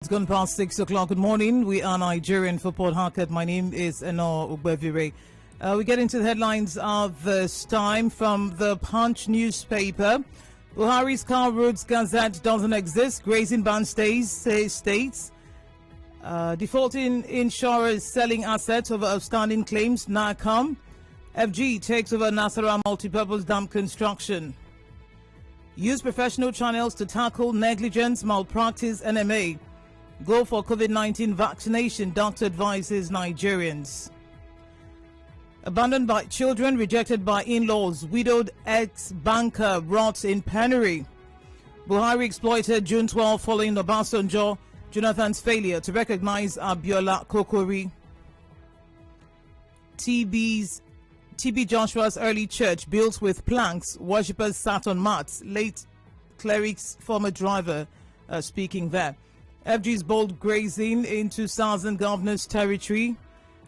It's gone past 6 o'clock. Good morning. We are Nigerian for Port Harcourt. My name is Enoh. We get into the headlines of this time from the Punch newspaper. Buhari's car roads gazette doesn't exist. Grazing ban states. Defaulting insurers selling assets over outstanding claims now come. FG takes over Nasarawa multipurpose dam construction. Use professional channels to tackle negligence, malpractice, NMA. Go for COVID-19 vaccination, doctor advises Nigerians. Abandoned by children, rejected by in-laws, widowed ex-banker rots in penury. Buhari exploited June 12 following Obasanjo, Jonathan's failure to recognize Abiola Kokori. TB Joshua's early church built with planks, worshippers sat on mats. Late cleric's former driver speaking there. FG's bold grazing into Southern Governor's territory.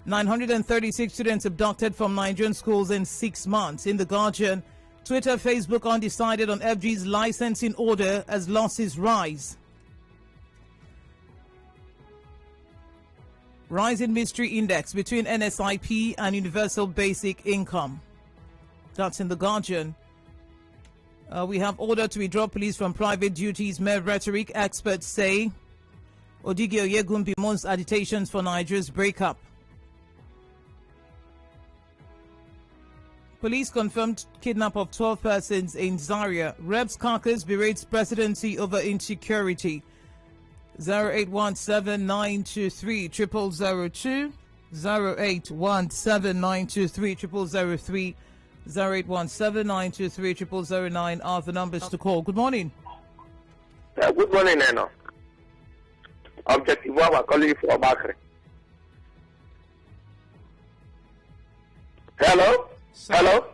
936 students abducted from Nigerian schools in 6 months. In The Guardian, Twitter, Facebook undecided on FG's licensing order as losses rise. Rising mystery index between NSIP and Universal Basic Income. That's in The Guardian. We have order to withdraw police from private duties. Mere rhetoric, experts say. Odigi Oyegumbi mourns agitations for Nigeria's breakup. Police confirmed kidnap of 12 persons in Zaria. Reps caucus berates presidency over insecurity. 0817-923-0002, 0817-923-0003, 0817-923-0009 are the numbers to call. Good morning. Good morning, Enoh. Objective one, we're calling you for Bakri. Hello? Sir. Hello?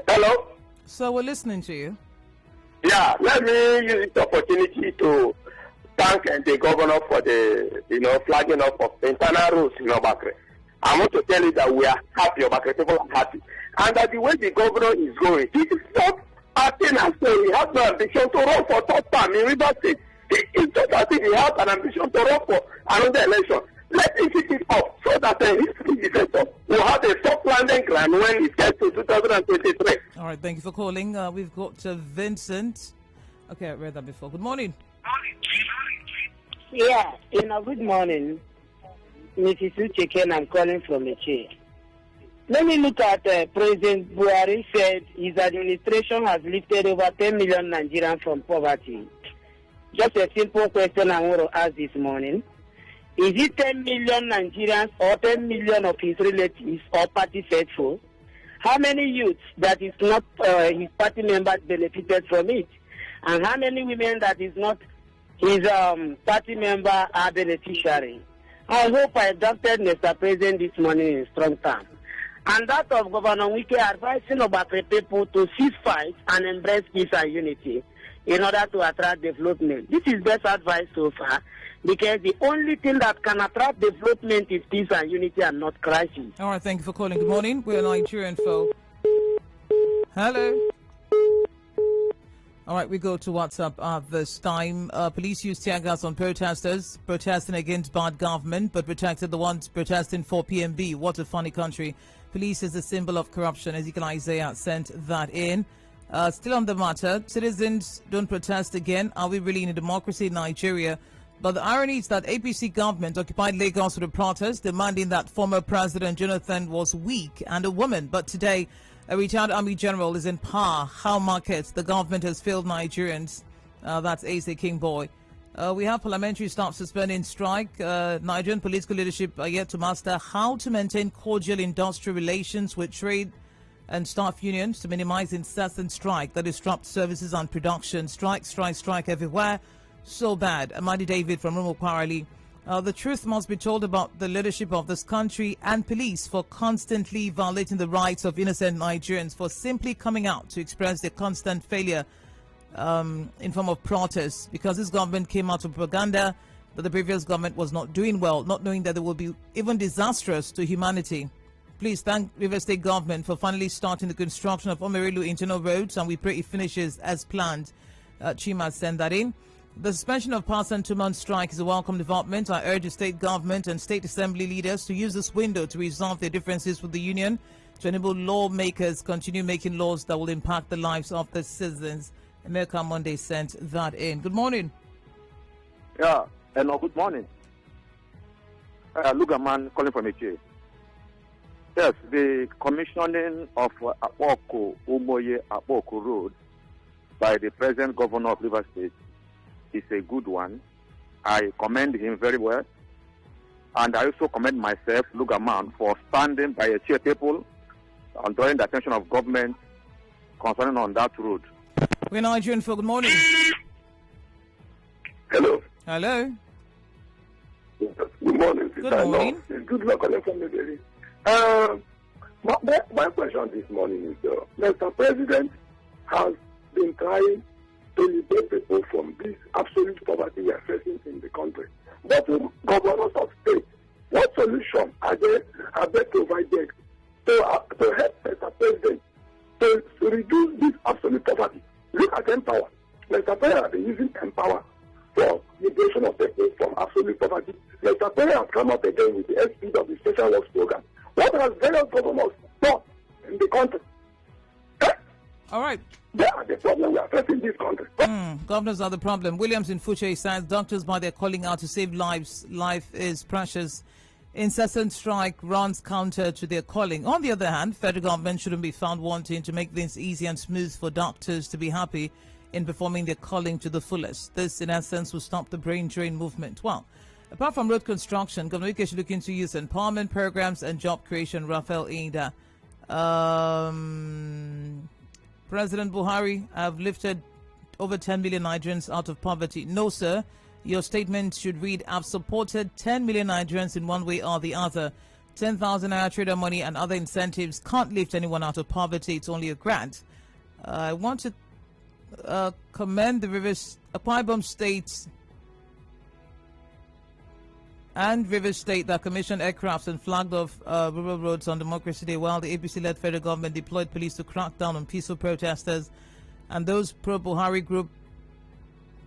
Hello? So we're listening to you. Yeah, let me use this opportunity to thank the governor for the, flagging up of the internal rules in Obakre. I want to tell you that we are happy, Obakre people are happy. And that the way the governor is going, he is not acting as though he has no ambition to run for third term in River State. It's just as if he has an ambition to run for another election. Let him pick it up so that his predecessor will have a soft landing ground when it gets to 2023. All right, thank you for calling. We've got Vincent. Okay, I read that before. Good morning. Yeah, good morning. Mrs. Ucheken, I'm calling from Eche. Let me look at President Buhari said his administration has lifted over 10 million Nigerians from poverty. Just a simple question I want to ask this morning. Is it 10 million Nigerians or 10 million of his relatives or party faithful? How many youths that is not his party members benefited from it? And how many women that is not his party member are beneficiary? I hope I adopted Mr. President this morning in strong terms. And that of Governor Wike advising about the people to cease fight and embrace peace and unity in order to attract development. This is best advice so far, because the only thing that can attract development is peace and unity and not crisis. All right, thank you for calling. Good morning. We're Nigerian folk. Hello. All right, we go to WhatsApp at this time. Police used tear gas on protesters protesting against bad government, but protected the ones protesting for PMB. What a funny country. Police is a symbol of corruption. Ezekiel Isaiah sent that in. Still on the matter, citizens don't protest again. Are we really in a democracy in Nigeria? But the irony is that APC government occupied Lagos with a protest demanding that former President Jonathan was weak and a woman. But today, a retired army general is in power. How markets the government has failed Nigerians. That's Asa Kingboy. We have parliamentary staff suspending strike. Nigerian political leadership are yet to master how to maintain cordial industrial relations with trade and staff unions to minimize incessant strike that disrupts services and production. Strike everywhere. So bad. Amadi David from Rumo Kwarali. The truth must be told about the leadership of this country and police for constantly violating the rights of innocent Nigerians, for simply coming out to express their constant failure in form of protests, because this government came out with propaganda that the previous government was not doing well, not knowing that they will be even disastrous to humanity. Please thank River State government for finally starting the construction of Omerelu internal roads, and we pray it finishes as planned. Chima sent that in. The suspension of past and 2-month strike is a welcome development. I urge the state government and state assembly leaders to use this window to resolve their differences with the union to enable lawmakers continue making laws that will impact the lives of the citizens. America Monday sent that in. Good morning. Yeah, Enoh, good morning. Lugaman calling from Eche. Yes, the commissioning of Apoko Umoye Apoko Road by the present governor of Rivers State is a good one. I commend him very well. And I also commend myself, Lugaman, for standing by Eche people and drawing the attention of government concerning on that road. We're Nigerian for good morning. Hello. Hello. Good morning. Good morning. Good luck calling from the daily. My question this morning is, Mr. President has been trying to liberate people from this absolute poverty we are facing in the country. But governors of states, what solution are they provided to help Mr. President to reduce this absolute poverty? Look at Empower. Mr. President has been using Empower for liberation of people from absolute poverty. Mr. President has come up again with the SP of the Special Works Program. What has various governors done in the country? All right. They are the problem we are facing in this country. Governors are the problem. Williams in Fuche says doctors, by their calling out to save lives, life is precious. Incessant strike runs counter to their calling. On the other hand, federal government shouldn't be found wanting to make things easy and smooth for doctors to be happy in performing their calling to the fullest. This, in essence, will stop the brain drain movement. Well, apart from road construction, Governor Wike should look into youth empowerment programs and job creation. Rafael Ida. President Buhari have lifted over 10 million Nigerians out of poverty. No, sir. Your statement should read, I've supported 10 million Nigerians in one way or the other. 10,000 naira trader money and other incentives can't lift anyone out of poverty. It's only a grant. I want to commend the Akwa Ibom State and Rivers State that commissioned aircrafts and flagged off rural roads on Democracy Day, while the APC-led federal government deployed police to crack down on peaceful protesters and those pro-Buhari group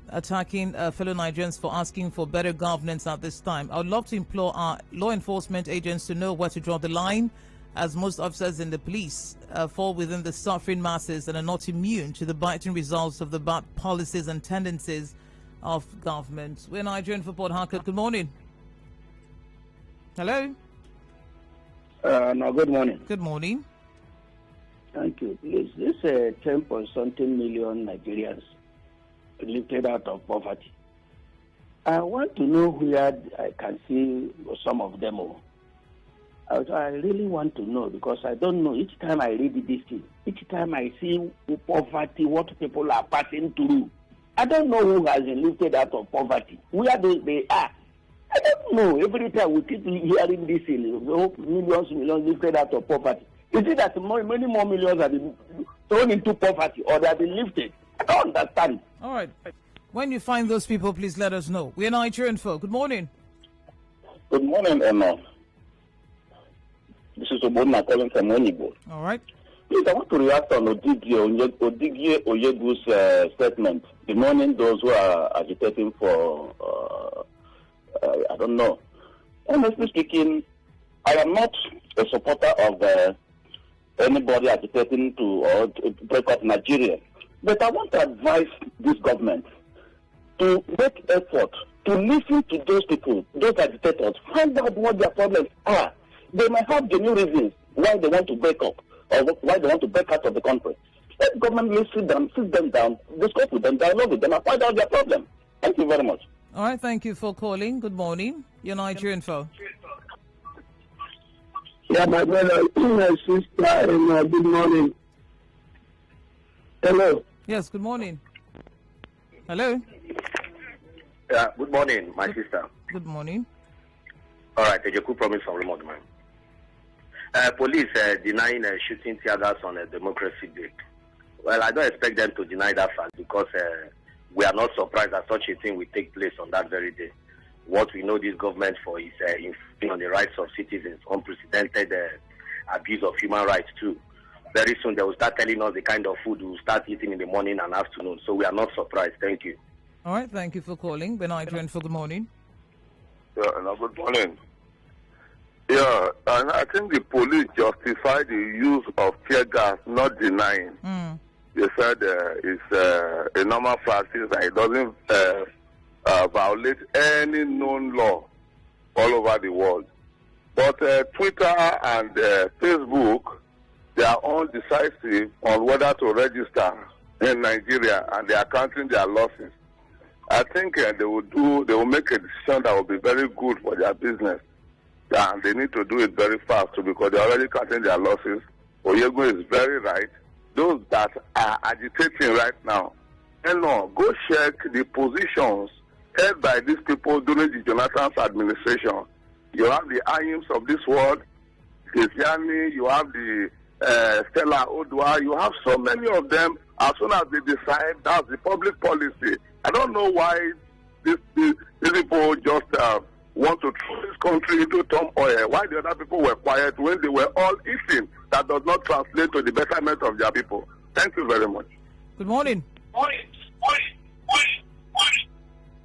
attacking fellow Nigerians for asking for better governance at this time. I would love to implore our law enforcement agents to know where to draw the line, as most officers in the police fall within the suffering masses and are not immune to the biting results of the bad policies and tendencies of government. We're Nigerian for Port Harcourt. Good morning. Hello. No, good morning. Good morning. Thank you. Please, this 10.something million Nigerians lifted out of poverty. I want to know where I can see some of them. I really want to know, because I don't know. Each time I read this thing, each time I see poverty, what people are passing through, I don't know who has been lifted out of poverty, where they are. I don't know. Every time we keep hearing this, millions lifted out of poverty. Is it that many more millions have been thrown into poverty, or they have been lifted? I don't understand. All right. When you find those people, please let us know. We're Nigerian folk. Good morning. Good morning, Enoh. This is Obona calling from Enigma. All right. Please, I want to react on Odigye Oyegu's statement, demanding those who are agitating for, I don't know. Honestly speaking, I am not a supporter of anybody agitating to break up Nigeria. But I want to advise this government to make effort to listen to those people, those agitators, find out what their problems are. They might have genuine reasons why they want to break up or why they want to break out of the country. Let the government sit them down, discuss with them, dialogue with them, and find out their problem. Thank you very much. All right, thank you for calling. Good morning. You're Nigerian folk. Yeah, my brother, my sister, and good morning. Hello. Yes, good morning. Hello. Yeah, good morning, my sister. Good morning. All right, a good promise from remote man. Police denying shooting tear gas on a Democracy Day. Well, I don't expect them to deny that fact, because we are not surprised that such a thing will take place on that very day. What we know this government for is infringing on the rights of citizens, unprecedented abuse of human rights too. Very soon they will start telling us the kind of food we will start eating in the morning and afternoon. So we are not surprised. Thank you. All right, thank you for calling. Benign for good morning. Yeah, good morning. Yeah, and I think the police justified the use of tear gas, not denying. They said it's a normal practice and it doesn't violate any known law all over the world. But Twitter and Facebook, they are undecisive on whether to register in Nigeria, and they are counting their losses. I think they will make a decision that will be very good for their business. And they need to do it very fast too, because they're already counting their losses. Oyego is very right. Those that are agitating right now, Enoh, go check the positions held by these people during the Jonathan's administration. You have the Ayims of this world, Kesiani, you have the Stella Odua, you have so many of them. As soon as they decide, that's the public policy. I don't know why these people just want to throw this country into turmoil. Why the other people were quiet when they were all eating? That does not translate to the betterment of their people. Thank you very much. Good morning.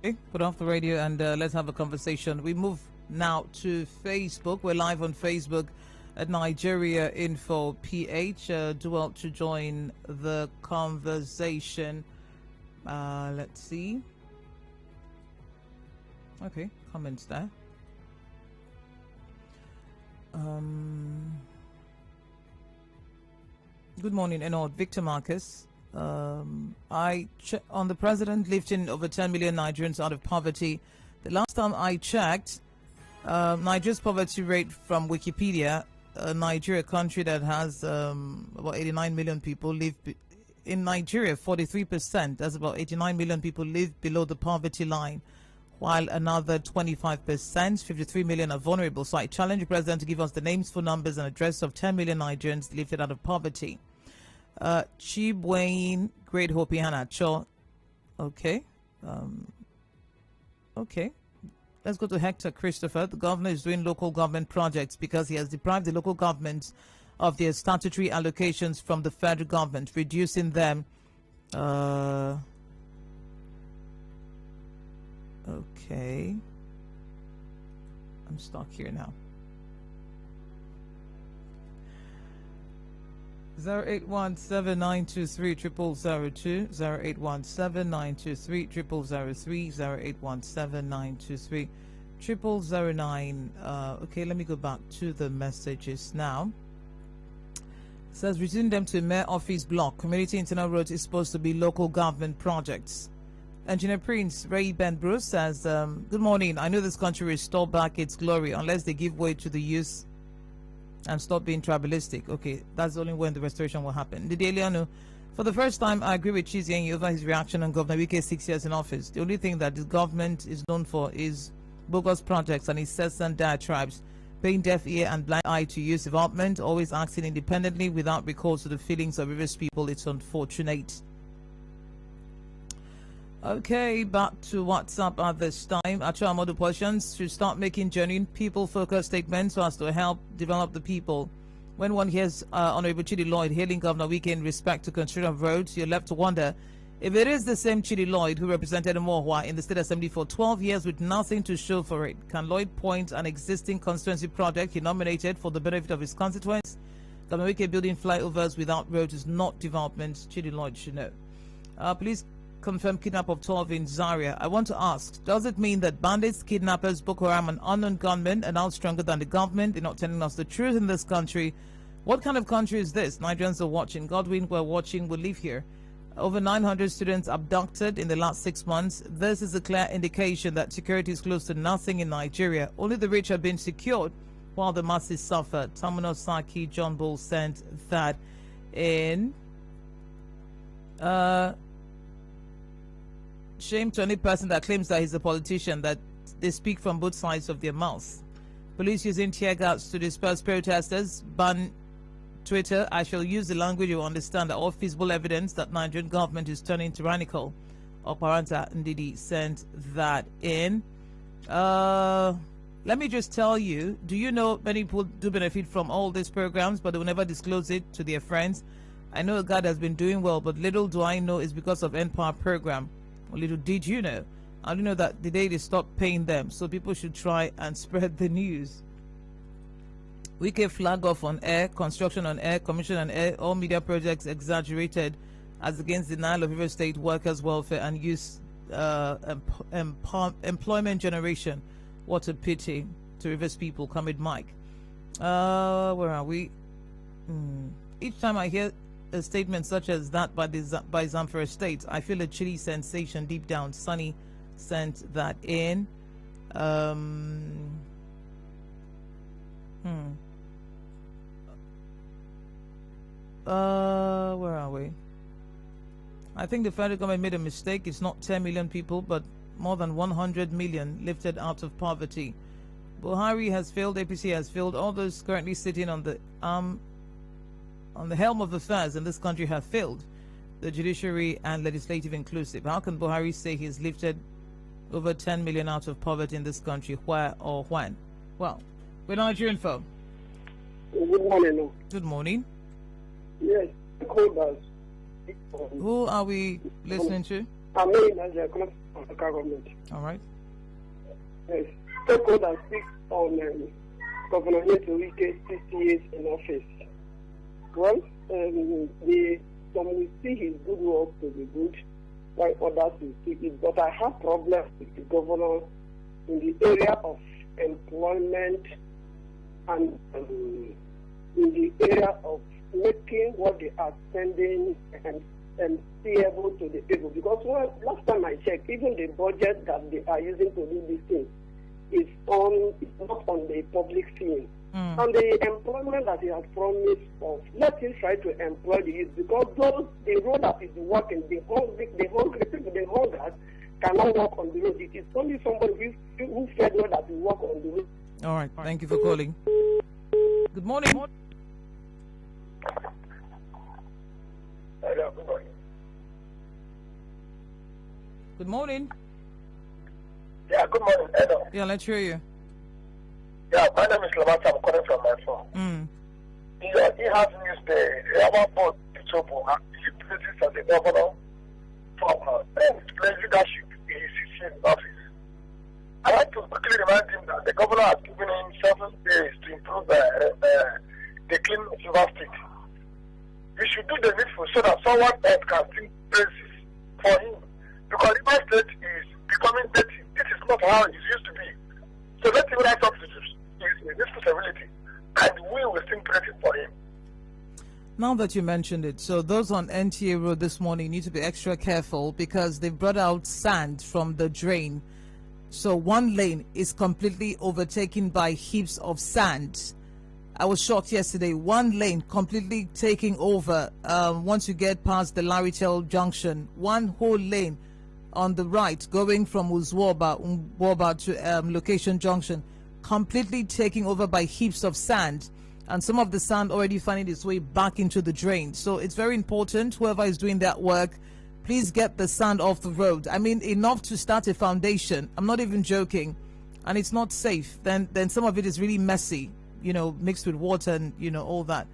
Okay, put off the radio and let's have a conversation. We move now to Facebook. We're live on Facebook at Nigeria Info PH. Do well to join the conversation. Let's see. Okay, comments there. Good morning, Enoh. Victor Marcus. On the president lifting over 10 million Nigerians out of poverty. The last time I checked, Nigeria's poverty rate from Wikipedia, Nigeria, a country that has about 89 million people, live in Nigeria. 43%, that's about 89 million people, live below the poverty line, while another 25%, 53 million, are vulnerable. So I challenge the president to give us the names, phone numbers, and address of 10 million Nigerians lifted out of poverty. Chibwayne, Great Hope Ihanacho. Okay. Okay. Let's go to Hector Christopher. The governor is doing local government projects because he has deprived the local governments of their statutory allocations from the federal government, reducing them. Okay. I'm stuck here now. 0817-923-0002, 0817-923-0003, 0817-923-0009. Okay, let me go back to the messages now. It says, return them to Mayor Office Block. Community internal roads is supposed to be local government projects. Engineer Prince Ray Ben Bruce says, good morning. I know this country will restore back its glory unless they give way to the youth and stop being tribalistic. Okay, that's only when the restoration will happen. Dideliano, for the first time, I agree with Chizienyi over his reaction on Governor Wike's 6 years in office. The only thing that the government is known for is bogus projects and incessant diatribes, paying deaf ear and blind eye to youth development, always acting independently without recourse to the feelings of various people. It's unfortunate. Okay, back to WhatsApp at this time. Actual model politicians should start making genuine people-focused statements so as to help develop the people. When one hears Honorable Chidi Lloyd hailing Governor Wike in respect to construction of roads, you're left to wonder if it is the same Chidi Lloyd who represented Mohwa in the State Assembly for 12 years with nothing to show for it. Can Lloyd point an existing constituency project he nominated for the benefit of his constituents? Governor Wike building flyovers without roads is not development. Chidi Lloyd should know. Please confirm kidnap of 12 in Zaria. I want to ask, does it mean that bandits, kidnappers, Boko Haram and unknown gunmen are now stronger than the government? They're not telling us the truth in this country. What kind of country is this? Nigerians are watching. Godwin, we're watching. We'll live here. Over 900 students abducted in the last 6 months. This is a clear indication that security is close to nothing in Nigeria. Only the rich have been secured while the masses suffer. Tamino Saki John Bull sent that in. Shame to any person that claims that he's a politician, that they speak from both sides of their mouth. Police using tear gas to disperse protesters. Ban Twitter. I shall use the language you understand. That all feasible evidence that Nigerian government is turning tyrannical. Oparanta Ndidi sent that in. Let me just tell you, do you know many people do benefit from all these programs, but they will never disclose it to their friends? I know a guy that's been doing well, but little do I know it's because of NPower program. little did you know. I don't know that the day they stopped paying them, so people should try and spread the news. Wike flag off on air, construction on air, commission on air, all media projects exaggerated as against denial of River State workers' welfare and youth employment generation. What a pity to Rivers people. Come with Mike. Where are we? Each time I hear a statement such as that by Zamfara State, I feel a chilly sensation deep down. Sunny sent that in. Where are we? I think the federal government made a mistake. It's not 10 million people, but more than 100 million lifted out of poverty. Buhari has failed, APC has failed. All those currently sitting on the helm of affairs in this country have failed. The judiciary and legislative inclusive. How can Buhari say he's lifted over 10 million out of poverty in this country? Where or when? Well, we're Nigerian phone. Good morning. Good morning. Yes, stakeholders. Who are we listening to? I'm in Nigeria, from the government. All right. Yes, stakeholders speak on Governor Wike 60 years in office. Well, some will see his good work to be good, while others will see it. But I have problems with the governor in the area of employment and in the area of making what they are spending and able to the people. Because last time I checked, even the budget that they are using to do this thing is not on the public scene. And the employment that he has promised of, let him try to employ the youth, because the road that is working, the hungry people, the hungers cannot walk on the road. It is only somebody who fed well that will walk on the road. All right. Thank you for calling. Good morning. Hello, good morning. Good morning. Yeah, good morning, Enoh. Yeah, let's hear you. Yeah, my name is Lamata. I'm calling from my phone. He has news there. Our board, Pichopo, he places as a governor from leadership in his office. I like to quickly remind him that the governor has given him 7 days to improve the clean River State. We should do the needful so that someone else can sing praises for him. Because River State is becoming dirty. This is not how it used to be. So let him rise up to his responsibility, and we will sing praises for him. Now that you mentioned it, so those on NTA Road this morning need to be extra careful because they brought out sand from the drain. So one lane is completely overtaken by heaps of sand. I was shocked yesterday. One lane completely taking over once you get past the Laritel Junction. One whole lane on the right going from Uzwoba to Location Junction, completely taking over by heaps of sand. And some of the sand already finding its way back into the drain. So it's very important, whoever is doing that work, please get the sand off the road. I mean, enough to start a foundation. I'm not even joking. And it's not safe. Then some of it is really messy, mixed with water and, all that.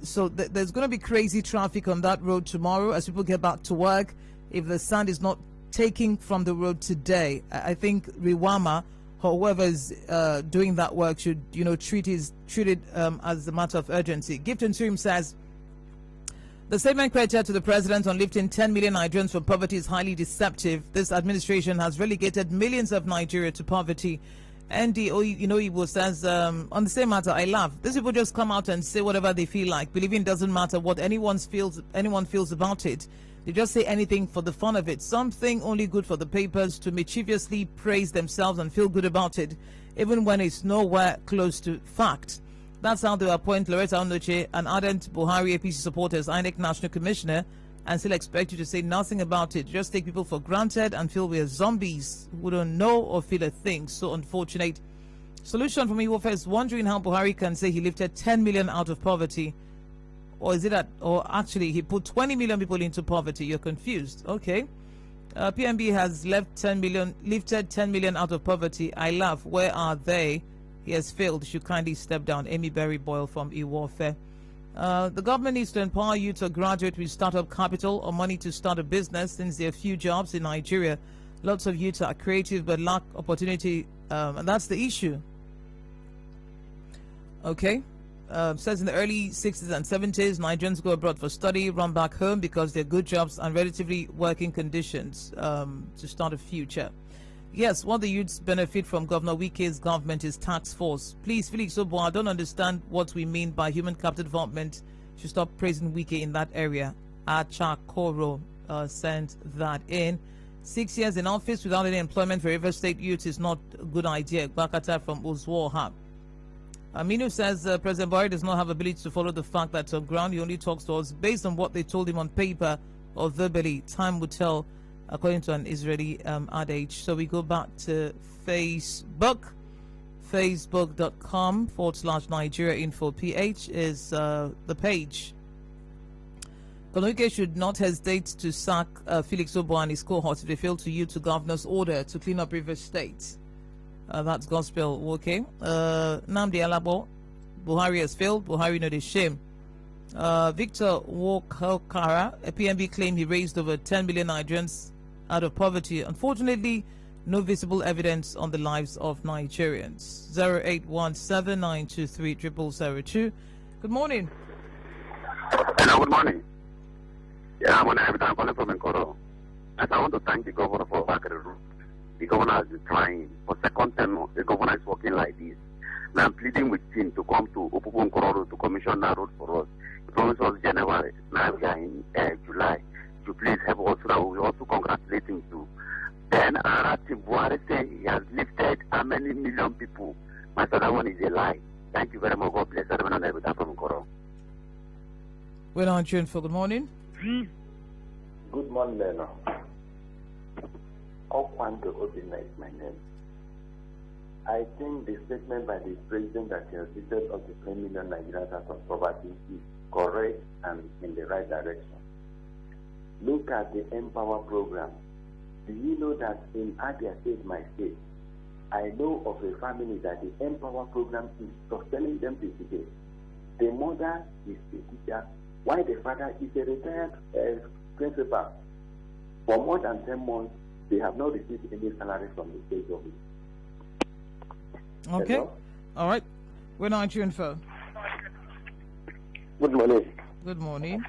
So there's going to be crazy traffic on that road tomorrow as people get back to work. If the sand is not taking from the road today, I think Riwama or whoever is doing that work should, treat it as a matter of urgency. Gifton Surim says, the statement credited to the president on lifting 10 million Nigerians from poverty is highly deceptive. This administration has relegated millions of Nigeria to poverty. Igbo says, on the same matter, I laugh. These people just come out and say whatever they feel like, believing it doesn't matter what anyone feels about it. They just say anything for the fun of it. Something only good for the papers to mischievously praise themselves and feel good about it, even when it's nowhere close to fact. That's how they appoint Loretta Onoche, an ardent Buhari APC supporter, as INEC National Commissioner, and still expect you to say nothing about it. Just take people for granted and feel we're zombies who don't know or feel a thing. So unfortunate. Solution from Iwofa is wondering how Buhari can say he lifted 10 million out of poverty. Or is it or actually he put 20 million people into poverty? You're confused. Okay. PMB has lifted 10 million out of poverty. I laugh. Where are they? He has failed. Should kindly step down. Amy Berry Boyle from Iwofe. The government needs to empower you to graduate with startup capital or money to start a business, since there are few jobs in Nigeria. Lots of youths are creative but lack opportunity, and that's the issue. Okay. Says in the early 60s and 70s, Nigerians go abroad for study, run back home because they're good jobs and relatively working conditions to start a future. Yes, what the youths benefit from Governor Wike's government is tax force. Please, Felix Obo, I don't understand what we mean by human capital development. Should stop praising Wike in that area. Acha Koro sent that in. 6 years in office without any employment for River State youth is not a good idea. Bakata from Uzwoha. Aminu says President Buhari does not have ability to follow the fact that on ground he only talks to us based on what they told him on paper or verbally. Time will tell, according to an Israeli adage. So we go back to Facebook. Facebook.com/NigeriaInfoPH is the page. Konoike should not hesitate to sack Felix Obo and his cohorts if they fail to yield to governor's order to clean up River State. That's gospel. Okay. Namdi Alabo, Buhari has failed. Buhari no the shame. Victor Wokara, a PNB claim he raised over 10 million Nigerians out of poverty. Unfortunately, no visible evidence on the lives of Nigerians. 0817-923-0002. Good morning. Hello, good morning. Yeah, I'm calling from Nkoro. And I want to thank the governor for Bakari. The governor has been trying. For second term, the governor is working like this. Now I'm pleading with him to come to Opopo Nkoro to commission that road for us. He promised us January. Now we are in July. To please help us. So we also congratulate him too. Then Buhari say he has lifted how many million people. My that one is a lie. Thank you very much. God bless everyone and everything from Nkoro. Well, on tune for good morning. Good morning, Enoh. Okwando Obinna is my name. I think the statement by the president that he has lifted up to 10 million Nigerians out of poverty is correct and in the right direction. Look at the Empower program. Do you know that in Abia State, my state, I know of a family that the Empower program is sustaining them to today. The mother is a teacher, while the father is a retired principal. For more than 10 months, they have not received any salary from the state government. Okay. Hello? All right. We're not your info. Good morning. Good morning.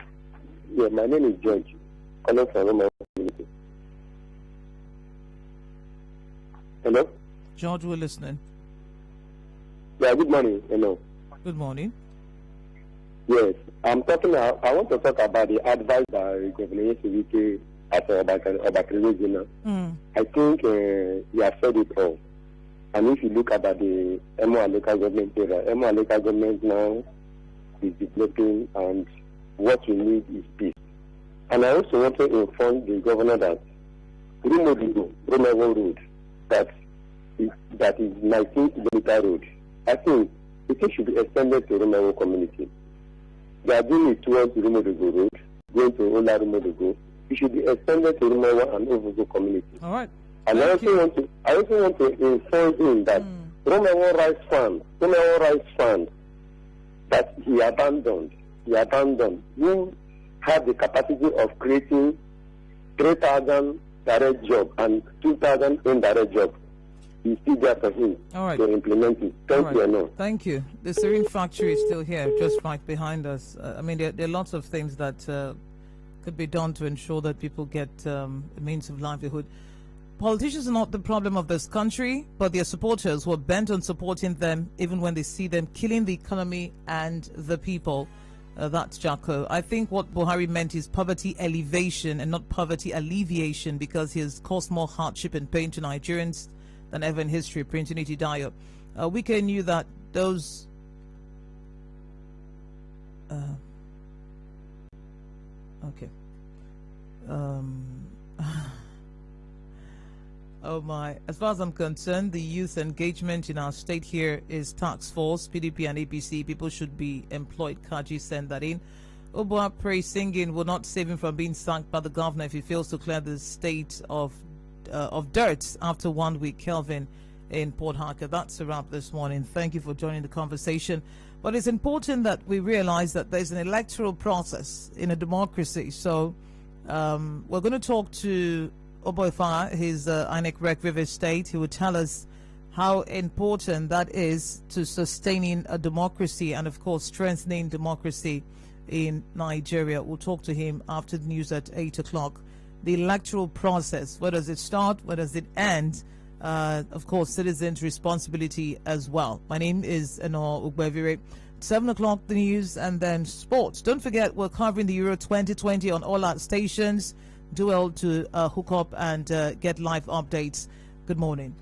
Yeah, my name is George. Calling from Roma community. Hello? George, we're listening. Yeah, good morning. Hello. Good morning. Yes, I want to talk about the advice by Governor Wike at Obakari region. I think he has said it all. And if you look about the Enoh local government area, Enoh local government now is developing, and what we need is peace. And I also want to inform the governor that Romewo Road, that is 19 kilometer road. I think it should be extended to Romewo community. They are doing it towards Romewo Road, going to Ola Romewo. It should be extended to Romewo and Ovugo community. All right. And I also want to inform him that Romewo Rice Fund that he abandoned, who had the capacity of creating 3,000 direct jobs and 2,000 indirect jobs. He's still there for him to implement it. Thank you, Enoh. Thank you. The Serene factory is still here, just right behind us. I mean, there are lots of things that could be done to ensure that people get a means of livelihood. Politicians are not the problem of this country, but their supporters who are bent on supporting them, even when they see them killing the economy and the people. That's Jacko. I think what Buhari meant is poverty elevation and not poverty alleviation, because he has caused more hardship and pain to Nigerians than ever in history. Prince Unity Dio. Wike knew that those okay. Oh my, as far as I'm concerned, the youth engagement in our state here is task force, PDP and APC. People should be employed. Kaji send that in. Obua praise singing will not save him from being sacked by the governor if he fails to clear the state of dirt after 1 week. Kelvin in Port Harcourt. That's a wrap this morning. Thank you for joining the conversation. But it's important that we realize that there's an electoral process in a democracy. So we're going to talk to Oboifa, his INEC Rec River State. He will tell us how important that is to sustaining a democracy and, of course, strengthening democracy in Nigeria. We'll talk to him after the news at 8 o'clock. The electoral process, where does it start? Where does it end? Of course, citizens' responsibility as well. My name is Enoh Ugbevire. 7 o'clock, the news, and then sports. Don't forget, we're covering the Euro 2020 on all our stations. Do well to hook up and get live updates. Good morning.